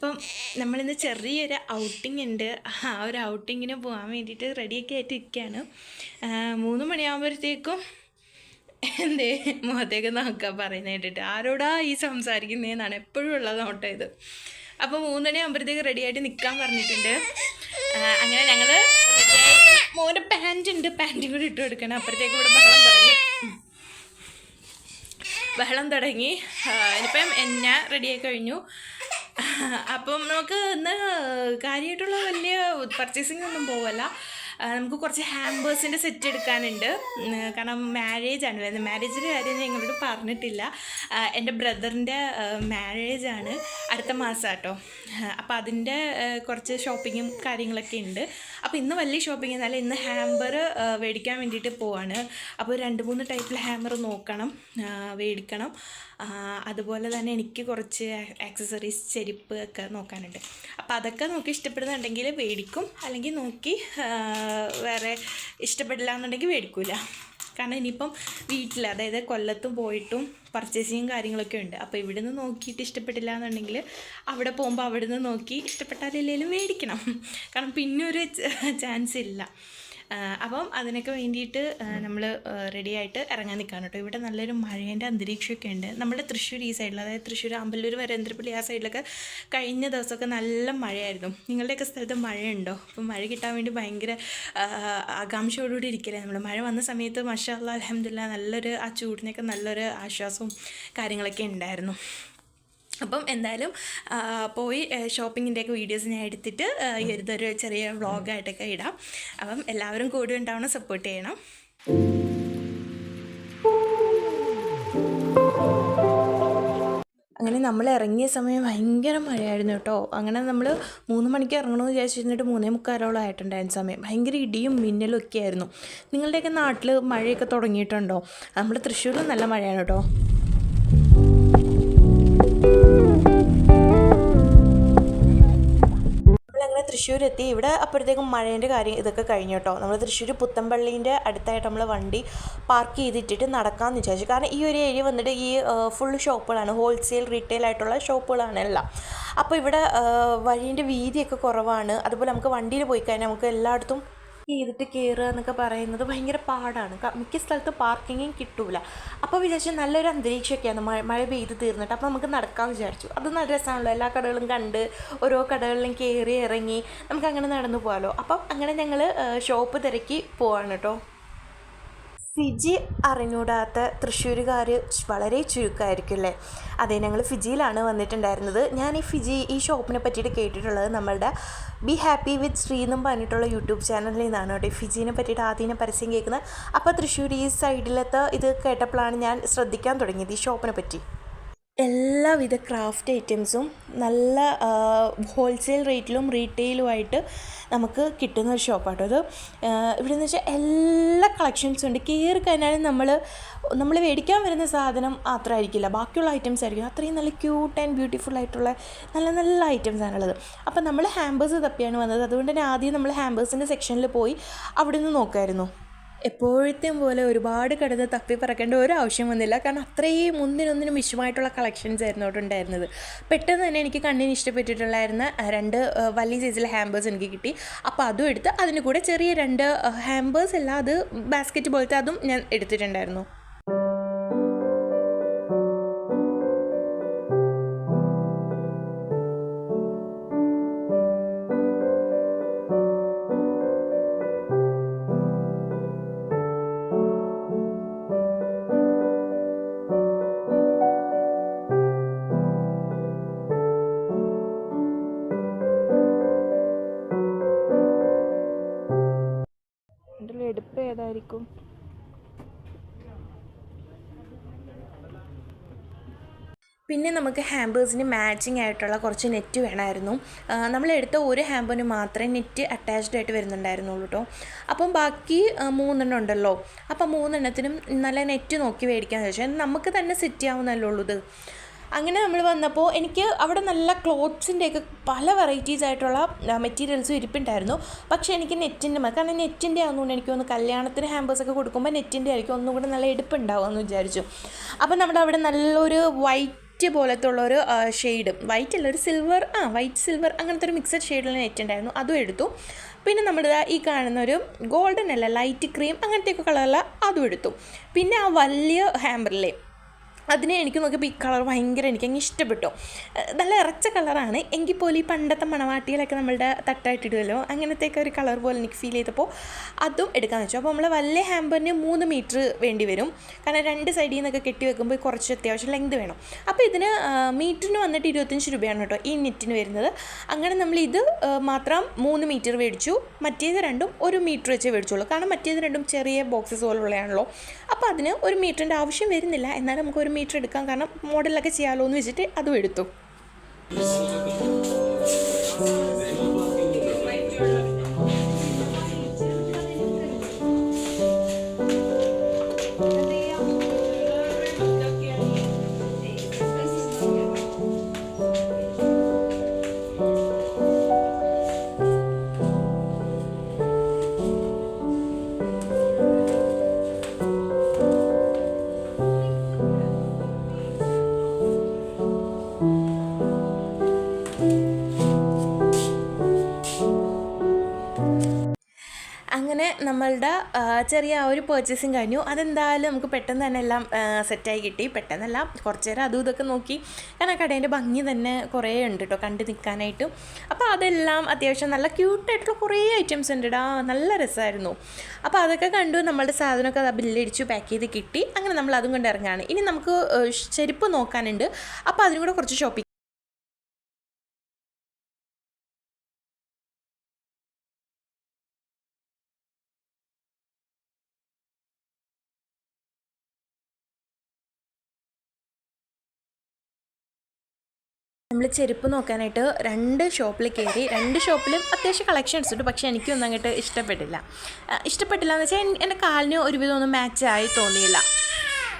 അപ്പം നമ്മളിന്ന് ചെറിയൊരു ഔട്ടിംഗ് ഉണ്ട്. ആ ഒരു ഔട്ടിങ്ങിന് പോകാൻ വേണ്ടിയിട്ട് റെഡിയൊക്കെ ആയിട്ട് ഇരിക്കുകയാണ്. 3 മണിയാകുമ്പോഴത്തേക്കും എന്തേ മുഖത്തേക്ക് നോക്കാൻ പറയുന്നത് കേട്ടിട്ട് ആരോടാ ഈ സംസാരിക്കുന്നതെന്നാണ് എപ്പോഴും ഉള്ളത് നോട്ടോ ഇത്. അപ്പോൾ 3 മണിയാകുമ്പോഴത്തേക്ക് റെഡിയായിട്ട് നിൽക്കാൻ പറഞ്ഞിട്ടുണ്ട്. അങ്ങനെ ഞങ്ങൾ മോൻ്റെ പാൻറ്റും കൂടി ഇട്ട് കൊടുക്കണം. അപ്പോഴത്തേക്കും ഇവിടെ ബഹളം തുടങ്ങി. ഇനിയിപ്പം ഞാൻ റെഡിയായി കഴിഞ്ഞു. അപ്പം നമുക്ക് ഇന്ന് കാര്യമായിട്ടുള്ള വലിയ പർച്ചേസിംഗ് ഒന്നും പോവല്ല. നമുക്ക് കുറച്ച് ഹാമ്പേഴ്സിൻ്റെ സെറ്റ് എടുക്കാനുണ്ട്. കാരണം മാരേജാണ് വരുന്നത്. മാരേജിൻ്റെ കാര്യം ഞാൻ നിങ്ങളോട് പറഞ്ഞിട്ടില്ല. എൻ്റെ ബ്രദറിൻ്റെ മാരേജാണ് അടുത്ത മാസം കേട്ടോ. അപ്പോൾ അതിൻ്റെ കുറച്ച് ഷോപ്പിങ്ങും കാര്യങ്ങളൊക്കെ ഉണ്ട്. അപ്പോൾ ഇന്ന് വലിയ ഷോപ്പിംഗ് എന്നല്ല, ഇന്ന് ഹാമ്പർ മേടിക്കാൻ വേണ്ടിയിട്ട് പോവാണ്. അപ്പോൾ 2-3 ടൈപ്പിൽ ഹാമ്പർ നോക്കണം, മേടിക്കണം. അതുപോലെ തന്നെ എനിക്ക് കുറച്ച് ആക്സസറീസ്, ചെരുപ്പ് ഒക്കെ നോക്കാനുണ്ട്. അപ്പോൾ അതൊക്കെ നോക്കി ഇഷ്ടപ്പെടുന്നുണ്ടെങ്കിൽ മേടിക്കും, അല്ലെങ്കിൽ നോക്കി വേറെ ഇഷ്ടപ്പെടില്ല എന്നുണ്ടെങ്കിൽ മേടിക്കില്ല. കാരണം ഇനിയിപ്പം വീട്ടിൽ, അതായത് കൊല്ലത്തും പോയിട്ടും പർച്ചേസിങ് കാര്യങ്ങളൊക്കെ ഉണ്ട്. അപ്പോൾ ഇവിടുന്ന് നോക്കിയിട്ട് ഇഷ്ടപ്പെട്ടില്ല എന്നുണ്ടെങ്കിൽ അവിടെ പോകുമ്പോൾ അവിടുന്ന് നോക്കി ഇഷ്ടപ്പെട്ടാലില്ലെങ്കിലും മേടിക്കണം. കാരണം പിന്നെ ഒരു ചാൻസ് ഇല്ല. അപ്പം അതിനൊക്കെ വേണ്ടിയിട്ട് നമ്മൾ റെഡിയായിട്ട് ഇറങ്ങാൻ നിൽക്കുകയാണ് കേട്ടോ. ഇവിടെ നല്ലൊരു മഴേൻ്റെ അന്തരീക്ഷമൊക്കെ ഉണ്ട്. നമ്മുടെ തൃശ്ശൂർ ഈ സൈഡിൽ, അതായത് തൃശ്ശൂർ അമ്പലൂർ വരേന്ദ്രപ്പള്ളി ആ സൈഡിലൊക്കെ കഴിഞ്ഞ ദിവസമൊക്കെ നല്ല മഴയായിരുന്നു. നിങ്ങളുടെയൊക്കെ സ്ഥലത്ത് മഴയുണ്ടോ? അപ്പം മഴ കിട്ടാൻ വേണ്ടി ഭയങ്കര ആകാംക്ഷയോടുകൂടി ഇരിക്കലേ നമ്മൾ. മഴ വന്ന സമയത്ത് മാഷാ അല്ലാഹ് അൽഹംദുലില്ലാ നല്ലൊരു ആ ചൂടിനൊക്കെ നല്ലൊരു ആശ്വാസവും കാര്യങ്ങളൊക്കെ ഉണ്ടായിരുന്നു. അപ്പം എന്തായാലും പോയി ഷോപ്പിങ്ങിൻ്റെയൊക്കെ വീഡിയോസ് ഞാൻ എടുത്തിട്ട് ഇതൊരു ചെറിയ വ്ളോഗായിട്ടൊക്കെ ഇടാം. അപ്പം എല്ലാവരും കൂടി ഉണ്ടാവണം, സപ്പോർട്ട് ചെയ്യണം. അങ്ങനെ നമ്മൾ ഇറങ്ങിയ സമയം ഭയങ്കര മഴയായിരുന്നു കേട്ടോ. അങ്ങനെ നമ്മൾ 3 മണിക്ക് ഇറങ്ങണമെന്ന് വിചാരിച്ചിരുന്നിട്ട് 3:45 ആയിട്ടുണ്ടായിരുന്ന സമയം ഭയങ്കര ഇടിയും മിന്നലും ഒക്കെ ആയിരുന്നു. നിങ്ങളുടെയൊക്കെ നാട്ടിൽ മഴയൊക്കെ തുടങ്ങിയിട്ടുണ്ടോ? നമ്മുടെ തൃശ്ശൂരിൽ നല്ല മഴയാണ് കേട്ടോ. നമ്മളങ്ങനെ തൃശ്ശൂരെത്തി. ഇവിടെ അപ്പോഴത്തേക്കും മഴേൻ്റെ കാര്യം ഇതൊക്കെ കഴിഞ്ഞു കേട്ടോ. നമ്മൾ തൃശ്ശൂർ പുത്തമ്പള്ളീൻ്റെ അടുത്തായിട്ട് നമ്മൾ വണ്ടി പാർക്ക് ചെയ്തിട്ടിട്ട് നടക്കാമെന്ന് വിചാരിച്ചു. കാരണം ഈ ഒരു ഏരിയ വന്നിട്ട് ഈ ഫുൾ ഷോപ്പുകളാണ്, ഹോൾസെയിൽ റീറ്റെയിൽ ആയിട്ടുള്ള ഷോപ്പുകളാണ് എല്ലാം. അപ്പോൾ ഇവിടെ വഴീൻ്റെ വീതിയൊക്കെ കുറവാണ്. അതുപോലെ നമുക്ക് വണ്ടിയിൽ പോയി കഴിഞ്ഞാൽ നമുക്ക് എല്ലായിടത്തും ചെയ്തിട്ട് കയറുക എന്നൊക്കെ പറയുന്നത് ഭയങ്കര പാടാണ്. മിക്ക സ്ഥലത്ത് പാർക്കിങ്ങും കിട്ടൂല. അപ്പോൾ വിചാരിച്ചു നല്ലൊരു അന്തരീക്ഷമൊക്കെയാണ് മഴ പെയ്ത് തീർന്നിട്ട്. അപ്പോൾ നമുക്ക് നടക്കാമെന്ന് വിചാരിച്ചു. അത് നല്ല രസമാണല്ലോ, എല്ലാ കടകളും കണ്ട് ഓരോ കടകളിലും കയറി ഇറങ്ങി നമുക്ക് അങ്ങനെ നടന്നു പോകാമല്ലോ. അപ്പം അങ്ങനെ ഞങ്ങൾ ഷോപ്പ് തിരക്കി പോവാണ് കേട്ടോ. ഫിജി അറിഞ്ഞൂടാത്ത തൃശ്ശൂരുകാർ വളരെ ചുരുക്കമായിരിക്കും അല്ലേ? അതെ, ഞങ്ങൾ ഫിജിയിലാണ് വന്നിട്ടുണ്ടായിരുന്നത്. ഞാൻ ഈ ഷോപ്പിനെ പറ്റിയിട്ട് കേട്ടിട്ടുള്ളത് നമ്മളുടെ ബി ഹാപ്പി വിത്ത് ശ്രീ എന്നും പറഞ്ഞിട്ടുള്ള യൂട്യൂബ് ചാനലിൽ നിന്നാണ് കേട്ടോ ഫിജീനെ പറ്റിയിട്ട് ആദ്യം പരസ്യം കേൾക്കുന്നത്. അപ്പോൾ തൃശ്ശൂർ ഈ സൈഡിലത്തെ ഇത് കേട്ടപ്പോഴാണ് ഞാൻ ശ്രദ്ധിക്കാൻ തുടങ്ങിയത് ഈ ഷോപ്പിനെ പറ്റി. എല്ലാവിധ ക്രാഫ്റ്റ് ഐറ്റംസും നല്ല ഹോൾസെയിൽ റേറ്റിലും റീറ്റെയിലുമായിട്ട് നമുക്ക് കിട്ടുന്ന ഒരു ഷോപ്പാട്ടോ അത്. ഇവിടെ എന്ന് വെച്ചാൽ എല്ലാ കളക്ഷൻസും ഉണ്ട്. കയറി കഴിഞ്ഞാലും നമ്മൾ മേടിക്കാൻ വരുന്ന സാധനം മാത്രമായിരിക്കില്ല, ബാക്കിയുള്ള ഐറ്റംസ് ആയിരിക്കും. അത്രയും നല്ല ക്യൂട്ട് ആൻഡ് ബ്യൂട്ടിഫുൾ ആയിട്ടുള്ള നല്ല നല്ല ഐറ്റംസ് ആണുള്ളത്. അപ്പം നമ്മൾ ഹാമ്പേഴ്സ് തപ്പിയാണ് വന്നത്. അതുകൊണ്ട് തന്നെ ആദ്യം നമ്മൾ ഹാമ്പേഴ്സിൻ്റെ സെക്ഷനിൽ പോയി അവിടെ നിന്ന് നോക്കായിരുന്നു. എപ്പോഴത്തെയും പോലെ ഒരുപാട് കിടന്ന് തപ്പി പറക്കേണ്ട ഒരു ആവശ്യം വന്നില്ല. കാരണം അത്രയും ഒന്നിനൊന്നിനും വിഷയമായിട്ടുള്ള കളക്ഷൻസ് ആയിരുന്നു അവിടെ ഉണ്ടായിരുന്നത്. പെട്ടെന്ന് തന്നെ എനിക്ക് കണ്ണിന് ഇഷ്ടപ്പെട്ടിട്ടുണ്ടായിരുന്ന 2 വലിയ സൈസിലെ ഹാമ്പേഴ്സ് എനിക്ക് കിട്ടി. അപ്പോൾ അതും എടുത്ത് അതിന് കൂടെ ചെറിയ 2 ഹാമ്പേഴ്സ് അല്ല, അത് ബാസ്ക്കറ്റ് പോലത്തെ അതും ഞാൻ എടുത്തിട്ടുണ്ടായിരുന്നു. എടുപ്പ് ഏതായിരിക്കും? പിന്നെ നമുക്ക് ഹാമ്പേഴ്സിന് മാച്ചിങ് ആയിട്ടുള്ള കുറച്ച് നെറ്റ് വേണമായിരുന്നു. നമ്മളെടുത്ത ഒരു ഹാമ്പറിന് മാത്രമേ നെറ്റ് അറ്റാച്ച്ഡ് ആയിട്ട് വരുന്നുണ്ടായിരുന്നുള്ളൂ കേട്ടോ. അപ്പം ബാക്കി 3 ഉണ്ടല്ലോ. അപ്പം 3 നല്ല നെറ്റ് നോക്കി മേടിക്കാമെന്ന് വെച്ചാൽ നമുക്ക് തന്നെ സെറ്റ് ചെയ്യാവുന്നല്ലേ ഉള്ളൂ ഇത്. അങ്ങനെ നമ്മൾ വന്നപ്പോൾ എനിക്ക് അവിടെ നല്ല ക്ലോത്ത്സിൻ്റെയൊക്കെ പല വെറൈറ്റീസ് ആയിട്ടുള്ള മെറ്റീരിയൽസും ഇരിപ്പുണ്ടായിരുന്നു. പക്ഷേ എനിക്ക് നെറ്റിൻ്റെ കാരണം നെറ്റിൻ്റെ ആണെന്നുകൊണ്ട് എനിക്ക് തോന്നുന്നു കല്യാണത്തിന് ഹാമ്പേഴ്സൊക്കെ കൊടുക്കുമ്പോൾ നെറ്റിൻ്റെ ആയിരിക്കും ഒന്നും കൂടെ നല്ല എടുപ്പുണ്ടാവുമെന്ന് വിചാരിച്ചു. അപ്പം നമ്മുടെ അവിടെ നല്ലൊരു വൈറ്റ് വൈറ്റ് പോലത്തെ ഉള്ളൊരു ഷെയ്ഡ്, വൈറ്റ് അല്ല, ഒരു സിൽവർ, വൈറ്റ് സിൽവർ അങ്ങനത്തെ ഒരു മിക്സഡ് ഷെയ്ഡുള്ള നെറ്റ് ഉണ്ടായിരുന്നു, അതും എടുത്തു. പിന്നെ നമ്മുടെ ഈ കാണുന്നൊരു ഗോൾഡൻ അല്ല, ലൈറ്റ് ക്രീം അങ്ങനത്തെയൊക്കെ കളറുള്ള അതും എടുത്തു. പിന്നെ ആ വലിയ ഹാമ്പറിലെ അതിനെ എനിക്ക് നോക്കിയപ്പോൾ ഈ കളർ ഭയങ്കര എനിക്കങ്ങ് ഇഷ്ടപ്പെട്ടു. നല്ല ഇറച്ച കളറാണ്, എങ്കിൽ പോലും ഈ പണ്ടത്തെ മണവാട്ടികളൊക്കെ നമ്മളുടെ തട്ടായിട്ടിടുമല്ലോ, അങ്ങനത്തെയൊക്കെ ഒരു കളർ പോലെ എനിക്ക് ഫീൽ ചെയ്തപ്പോൾ അതും എടുക്കാമെന്ന് വെച്ചു. അപ്പോൾ നമ്മൾ വലിയ ഹാമ്പറിന് 3 മീറ്റർ വേണ്ടി വരും, കാരണം 2 സൈഡിൽ നിന്നൊക്കെ കെട്ടി വെക്കുമ്പോൾ കുറച്ച് അത്യാവശ്യം ലെങ്ത് വേണം. അപ്പോൾ ഇതിന് മീറ്ററിന് വന്നിട്ട് 25 രൂപയാണ് കേട്ടോ ഈ നെറ്റിന് വരുന്നത്. അങ്ങനെ നമ്മൾ ഇത് മാത്രം 3 മീറ്റർ മേടിച്ചു, മറ്റേത് രണ്ടും 1 മീറ്റർ വെച്ചേ മേടിച്ചുള്ളൂ, കാരണം മറ്റേത് രണ്ടും ചെറിയ ബോക്സസ് പോലുള്ളതാണല്ലോ. അപ്പോൾ അതിന് 1 മീറ്ററിൻ്റെ ആവശ്യം വരുന്നില്ല, എന്നാലും നമുക്ക് 1 മീറ്റർ എടുക്കാം, കാരണം മോഡലൊക്കെ ചെയ്യാമല്ലോ എന്ന് വെച്ചിട്ട് അതും എടുത്തു. അങ്ങനെ നമ്മളുടെ ചെറിയ ആ ഒരു പർച്ചേസിങ് കഴിഞ്ഞു. അതെന്തായാലും നമുക്ക് പെട്ടെന്ന് തന്നെ എല്ലാം സെറ്റായി കിട്ടി. പെട്ടെന്നല്ല, കുറച്ച് നേരം അതും ഇതൊക്കെ നോക്കി, കാരണം കടേൻ്റെ ഭംഗി തന്നെ കുറേ ഉണ്ട് കേട്ടോ കണ്ടു നിൽക്കാനായിട്ട്. അപ്പോൾ അതെല്ലാം അത്യാവശ്യം നല്ല ക്യൂട്ടായിട്ടുള്ള കുറേ ഐറ്റംസ് ഉണ്ട്, നല്ല രസമായിരുന്നു. അപ്പോൾ അതൊക്കെ കണ്ടു, നമ്മളുടെ സാധനമൊക്കെ അത് ബില്ലടിച്ചു, പാക്ക് ചെയ്ത് കിട്ടി. അങ്ങനെ നമ്മൾ അതും കൊണ്ട് ഇറങ്ങുകയാണ്. ഇനി നമുക്ക് ചെരുപ്പ് നോക്കാനുണ്ട്, അപ്പോൾ അതിനും കൂടെ കുറച്ച് ഷോപ്പിംഗ്. നമ്മൾ ചെരുപ്പ് നോക്കാനായിട്ട് 2 ഷോപ്പിൽ കയറി. 2 ഷോപ്പിലും അത്യാവശ്യം കളക്ഷൻസ് ഉണ്ട്, പക്ഷേ എനിക്കൊന്നും അങ്ങോട്ട് ഇഷ്ടപ്പെട്ടില്ല എന്ന് വെച്ചാൽ എൻ്റെ കാലിന് ഒരുവിധം ഒന്നും മാച്ചായി തോന്നിയില്ല.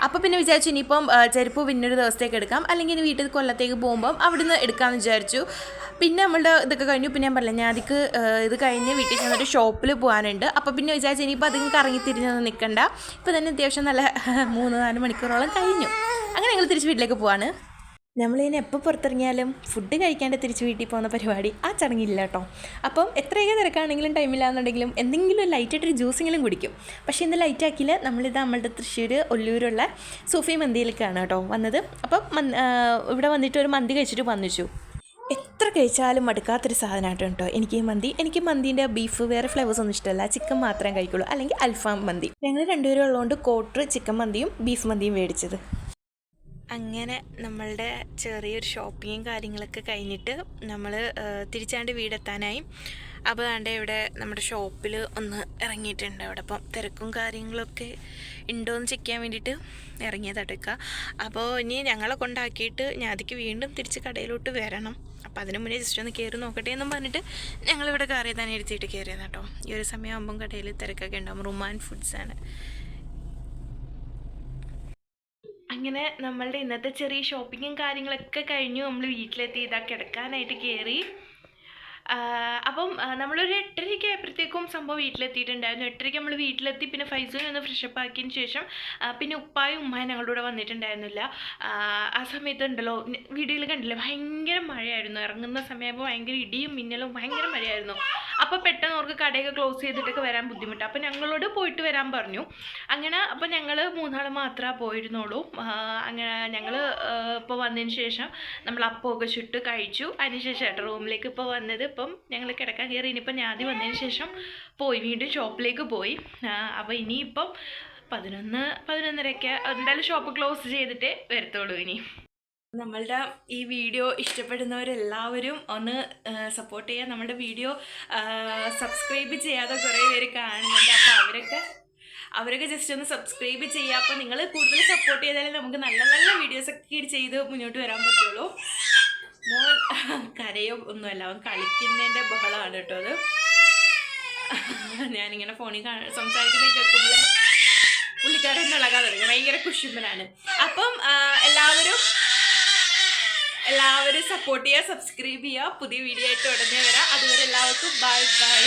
അപ്പോൾ പിന്നെ വിചാരിച്ചു ഇനിയിപ്പം ചെരുപ്പ് പിന്നൊരു ദിവസത്തേക്ക് എടുക്കാം, അല്ലെങ്കിൽ ഇനി വീട്ടിൽ കൊല്ലത്തേക്ക് പോകുമ്പം അവിടുന്ന് എടുക്കാമെന്ന് വിചാരിച്ചു. പിന്നെ നമ്മളുടെ ഇതൊക്കെ കഴിഞ്ഞു. പിന്നെ ഞാൻ പറഞ്ഞില്ല, ഞാതിക്ക് ഇത് കഴിഞ്ഞ് വീട്ടിൽ ചെന്നിട്ട് ഷോപ്പിൽ പോകാനുണ്ട്. അപ്പോൾ പിന്നെ വിചാരിച്ചു ഇനിയിപ്പോൾ അധികം കറങ്ങി തിരിഞ്ഞൊന്നും നിൽക്കണ്ട, ഇപ്പോൾ തന്നെ അത്യാവശ്യം നല്ല 3-4 മണിക്കൂറോളം കഴിഞ്ഞു. അങ്ങനെ ഞങ്ങൾ തിരിച്ച് വീട്ടിലേക്ക് പോവാണ്. നമ്മളിതിന് എപ്പോൾ പുറത്തിറങ്ങിയാലും ഫുഡ് കഴിക്കാണ്ട് തിരിച്ച് വീട്ടിൽ പോകുന്ന പരിപാടി ആ ചടങ്ങില്ല കേട്ടോ. അപ്പം എത്രയൊക്കെ തിരക്കാണെങ്കിലും ടൈമില്ലാന്നുണ്ടെങ്കിലും എന്തെങ്കിലും ലൈറ്റായിട്ടൊരു ജ്യൂസെങ്കിലും കുടിക്കും. പക്ഷേ ഇന്ന് ലൈറ്റാക്കിയില്ല, നമ്മളിത് നമ്മളുടെ തൃശ്ശൂർ ഒല്ലൂരുള്ള സൂഫി മന്തിയിലേക്കാണ് കേട്ടോ വന്നത്. അപ്പം ഇവിടെ വന്നിട്ട് ഒരു മന്തി കഴിച്ചിട്ട് വന്നിച്ചു. എത്ര കഴിച്ചാലും മടുക്കാത്തൊരു സാധനമായിട്ട് കേട്ടോ എനിക്ക് ഈ മന്തി. എനിക്ക് മന്തിൻ്റെ ബീഫ് വേറെ ഫ്ലേവേഴ്സ് ഒന്നും ഇഷ്ടമല്ല, ചിക്കൻ മാത്രമേ കഴിക്കുള്ളൂ, അല്ലെങ്കിൽ അൽഫാം മന്തി. ഞങ്ങൾ 2 പേരും ഉള്ളതുകൊണ്ട് ക്വാർട്ടർ ചിക്കൻ മന്തിയും ബീഫ് മന്തിയും മേടിച്ചത്. അങ്ങനെ നമ്മളുടെ ചെറിയൊരു ഷോപ്പിങ്ങും കാര്യങ്ങളൊക്കെ കഴിഞ്ഞിട്ട് നമ്മൾ തിരിച്ചാണ്ട് വീടെത്താനായി. അപ്പോൾ ആണ്ട് ഇവിടെ നമ്മുടെ ഷോപ്പിൽ ഒന്ന് ഇറങ്ങിയിട്ടുണ്ട്. അവിടെ അപ്പം തിരക്കും കാര്യങ്ങളൊക്കെ ഉണ്ടോയെന്ന് ചെക്ക് ചെയ്യാൻ വേണ്ടിയിട്ട് ഇറങ്ങിയതെടുക്കുക. അപ്പോൾ ഇനി ഞങ്ങളെ കൊണ്ടാക്കിയിട്ട് ഞാതിക്ക് വീണ്ടും തിരിച്ച് കടയിലോട്ട് വരണം. അപ്പോൾ അതിന് മുന്നേ ജസ്റ്റ് ഒന്ന് കയറി നോക്കട്ടെ എന്നും പറഞ്ഞിട്ട് ഞങ്ങളിവിടെ കാർ ചെയ്താൻ എടുത്തിട്ട് കയറിയതാണ് കേട്ടോ. ഈ ഒരു സമയമാകുമ്പം കടയിൽ തിരക്കൊക്കെ ഉണ്ടാകും. റുമാൻ ഫുഡ്സാണ്. അങ്ങനെ നമ്മളുടെ ഇന്നത്തെ ചെറിയ ഷോപ്പിങ്ങും കാര്യങ്ങളൊക്കെ കഴിഞ്ഞു. നമ്മൾ വീട്ടിലെത്തി ഇതാ കിടക്കാനായിട്ട് കയറി. അപ്പം നമ്മളൊരു 8:30 ആയപ്പോഴത്തേക്കും സംഭവം വീട്ടിലെത്തിയിട്ടുണ്ടായിരുന്നു. 8:30 നമ്മൾ വീട്ടിലെത്തി. പിന്നെ ഫൈസൂനെ ഒന്ന് ഫ്രഷപ്പ് ആക്കിയതിന് ശേഷം പിന്നെ ഉപ്പായും ഉമ്മായും ഞങ്ങളുടെ കൂടെ വന്നിട്ടുണ്ടായിരുന്നില്ല. ആ സമയത്ത് ഉണ്ടല്ലോ, വീഡിയോയിൽ കണ്ടില്ലേ, ഭയങ്കര മഴയായിരുന്നു. ഇറങ്ങുന്ന സമയമാകുമ്പോൾ ഭയങ്കര ഇടിയും മിന്നലും ഭയങ്കര മഴയായിരുന്നു. അപ്പോൾ പെട്ടെന്ന് അവർക്ക് കടയൊക്കെ ക്ലോസ് ചെയ്തിട്ടൊക്കെ വരാൻ ബുദ്ധിമുട്ടാണ്. അപ്പോൾ ഞങ്ങളോട് പോയിട്ട് വരാൻ പറഞ്ഞു. അങ്ങനെ അപ്പോൾ ഞങ്ങൾ 3 മാത്രമേ പോയിരുന്നുള്ളൂ. അങ്ങനെ ഞങ്ങൾ ഇപ്പോൾ വന്നതിന് ശേഷം നമ്മൾ അപ്പമൊക്കെ ചുട്ട് കഴിച്ചു. അതിനുശേഷം റൂമിലേക്ക് ഇപ്പോൾ വന്നത്. ഇപ്പം ഞങ്ങൾ കിടക്കാൻ കയറി. ഇനിയിപ്പം ഞാതി വന്നതിന് ശേഷം വീണ്ടും ഷോപ്പിലേക്ക് പോയി. അപ്പോൾ ഇനിയിപ്പം 11-11:30 എന്തായാലും ഷോപ്പ് ക്ലോസ് ചെയ്തിട്ടേ വരത്തുള്ളൂ. ഇനി നമ്മളുടെ ഈ വീഡിയോ ഇഷ്ടപ്പെടുന്നവരെല്ലാവരും ഒന്ന് സപ്പോർട്ട് ചെയ്യുക. നമ്മുടെ വീഡിയോ സബ്സ്ക്രൈബ് ചെയ്യാതെ കുറേ പേര് കാണുന്നുണ്ട്. അപ്പോൾ അവരൊക്കെ ജസ്റ്റ് ഒന്ന് സബ്സ്ക്രൈബ് ചെയ്യുക. അപ്പോൾ നിങ്ങൾ കൂടുതൽ സപ്പോർട്ട് ചെയ്താലേ നമുക്ക് നല്ല നല്ല വീഡിയോസൊക്കെ ചെയ്ത് മുന്നോട്ട് വരാൻ പറ്റുള്ളൂ. മോൻ കരയോ ഒന്നുമല്ല, അവൻ കളിക്കുന്നതിൻ്റെ ബഹളമാണ് കേട്ടോ അത്. ഞാനിങ്ങനെ ഫോണിൽ സംസാരിക്കുന്നത് കേൾക്കുമ്പോൾ പുള്ളിക്കാരൻ ഇളകാൻ തുടങ്ങി, ഭയങ്കര കുശുമ്പനാണ്. അപ്പം എല്ലാവരും സപ്പോർട്ട് ചെയ്യുക, സബ്സ്ക്രൈബ് ചെയ്യുക. പുതിയ വീഡിയോ ആയിട്ട് ഉടനെ വരാം. അതുവരെ എല്ലാവർക്കും ബൈ ബൈ.